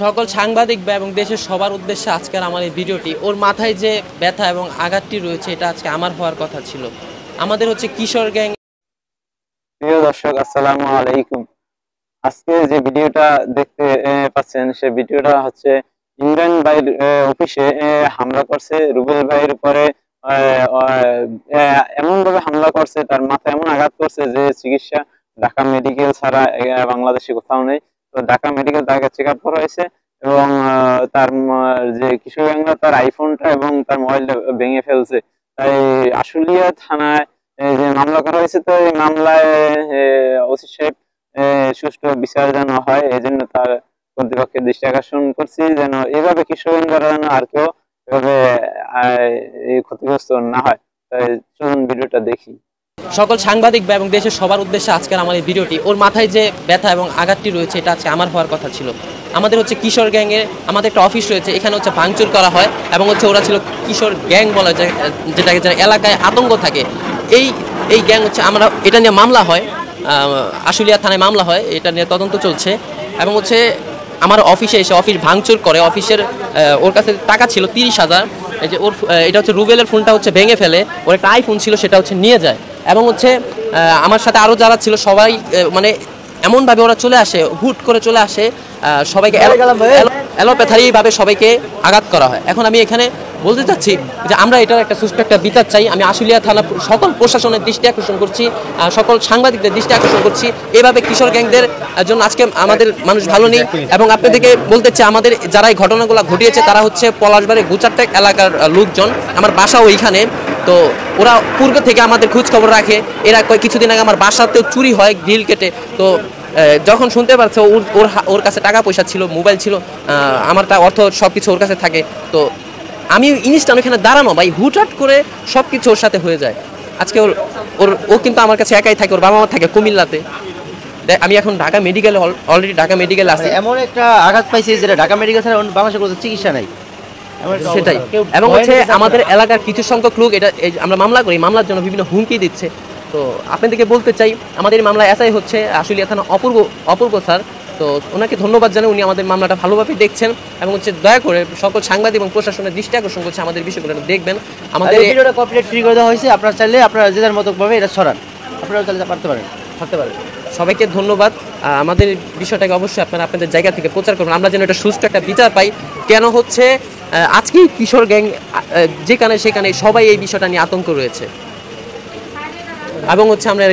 সকল সাংবাদিক এবং দেশের সবার উদ্দেশ্যে আজকের আমার এই ভিডিওটি। ওর মাথায় যে ব্যথা এবং আঘাতটি রয়েছে এটা আজকে আমার হওয়ার কথা ছিল। আমাদের হচ্ছে কিশোর গ্যাং। প্রিয় দর্শক, আসসালামু আলাইকুম। আজকে যে ভিডিওটা দেখতে পাচ্ছেন সে ভিডিওটা হচ্ছে ইমরান ভাইয়ের অফিসে হামলা করছে রুবেল ভাইয়ের উপরে। এমন ভাবে হামলা করছে, তার মাথায় এমন আঘাত করছে যে চিকিৎসা ঢাকা মেডিকেল ছাড়া বাংলাদেশে কোথাও নেই। তো ঢাকা মেডিকেল তাকে চেক আপ করা হয়েছে এবং তার যে কিশোর গ্যাংরা তার আইফোনটা এবং তার মোবাইলটা ভেঙে ফেলছে। তাই আশুলিয়া থানায় যে মামলা করা হয়েছে, তো এই মামলায় ওসি সাহেব সুষ্ঠু বিচার যেন হয়, এই জন্য তার কর্তৃপক্ষের দৃষ্টি আকর্ষণ করছি যেন এভাবে কিশোর গ্যাংরা যেন আর কেউ এভাবে ক্ষতিগ্রস্ত না হয়। তাই চলুন ভিডিওটা দেখি। সকল সাংবাদিক এবং দেশের সবার উদ্দেশ্যে আজকের আমার এই ভিডিওটি। ওর মাথায় যে ব্যথা এবং আঘাতটি রয়েছে এটা আজকে আমার হওয়ার কথা ছিল। আমাদের হচ্ছে কিশোর গ্যাংয়ের আমাদের একটা অফিস রয়েছে, এখানে হচ্ছে ভাঙচুর করা হয় এবং হচ্ছে ওরা ছিল কিশোর গ্যাং বলা যায়, যেটাকে যারা এলাকায় আতঙ্ক থাকে। এই গ্যাং হচ্ছে আমরা এটা নিয়ে মামলা হয়, আশুলিয়া থানায় মামলা হয়, এটা নিয়ে তদন্ত চলছে। এবং হচ্ছে আমার অফিসে এসে অফিস ভাঙচুর করে। অফিসের ওর কাছে টাকা ছিল 30,000। এই যে ওর এটা হচ্ছে রুবেলের ফোনটা হচ্ছে ভেঙে ফেলে, ওর একটা আইফোন ছিল সেটা হচ্ছে নিয়ে যায়। এবং হচ্ছে আমার সাথে আরও যারা ছিল সবাই মানে এমনভাবে ওরা চলে আসে, হুট করে চলে আসে, সবাইকে অ্যালোপ্যাথারিভাবে সবাইকে আঘাত করা হয়। এখন আমি এখানে বলতে চাচ্ছি যে আমরা এটার একটা সুষ্ঠু একটা বিচার চাই। আমি আশুলিয়া থানা সকল প্রশাসনের দৃষ্টি আকর্ষণ করছি, সকল সাংবাদিকদের দৃষ্টি আকর্ষণ করছি। এভাবে কিশোর গ্যাংদের জন্য আজকে আমাদের মানুষ ভালো নেই। এবং আপনাদেরকে বলতে চাই, আমাদের যারা এই ঘটনাগুলো ঘটিয়েছে তারা হচ্ছে পলাশবাড়ির গুচারটেক এলাকার লোকজন। আমার বাসা ওইখানে, তো ওরা পূর্ব থেকে আমাদের খোঁজ খবর রাখে। এরা কিছুদিন আগে আমার বাসাতেও চুরি হয় গ্রিল কেটে। তো যখন শুনতে পারছে ওর কাছে টাকা পয়সা ছিল, মোবাইল ছিল, আমার অর্থ সব কিছু ওর কাছে থাকে। তো আমি ইনস্ট্যান্ট ওখানে দাঁড়ানো ভাই, হুটহাট করে সব কিছু ওর সাথে হয়ে যায়। আজকে ও কিন্তু আমার কাছে একাই থাকে, ওর বাবা মা থাকে কুমিল্লাতে। আমি এখন ঢাকা মেডিকেলে অলরেডি ঢাকা মেডিকেলে আছি। এমন একটা আঘাত পাইছে যেটা ঢাকা মেডিকেল ছাড়া বাংলাদেশে কোনো চিকিৎসা নাই, সেটাই। এবং হচ্ছে আমাদের এলাকার কিছু সংখ্যক লোক এটা আমরা মামলা করি, মামলার জন্য বিভিন্ন হুমকি দিচ্ছে। তো আপনাদেরকে বলতে চাই, আমাদের মামলা এসআই হচ্ছে আশুলিয়া থানা অপূর্ব স্যার। তো ওনাকে ধন্যবাদ জানাই, উনি আমাদের মামলাটা ভালোভাবে দেখছেন এবং হচ্ছে দয়া করে সকল সাংবাদিক এবং প্রশাসনের দৃষ্টি আকর্ষণ করছে আমাদের বিষয়গুলো দেখবেন। আমাদের ভিডিওটা কপিরাইট ফ্রি করে দেওয়া হয়েছে, আপনারা চাইলে আপনারা যে যার মতো ভাবে এটা ছড়ান, আপনারা চাইলে পারতে পারেন। সবাইকে ধন্যবাদ। আমাদের বিষয়টাকে অবশ্যই আপনারা আপনাদের জায়গা থেকে প্রচার করবেন, আমরা যেন এটা সুষ্ঠু একটা বিচার পাই। কেন হচ্ছে আজকে কিশোর গ্যাং যেখানে সেখানে সবাই এই বিষয়টা নিয়ে আতঙ্ক রয়েছে। এবং হচ্ছে আমরা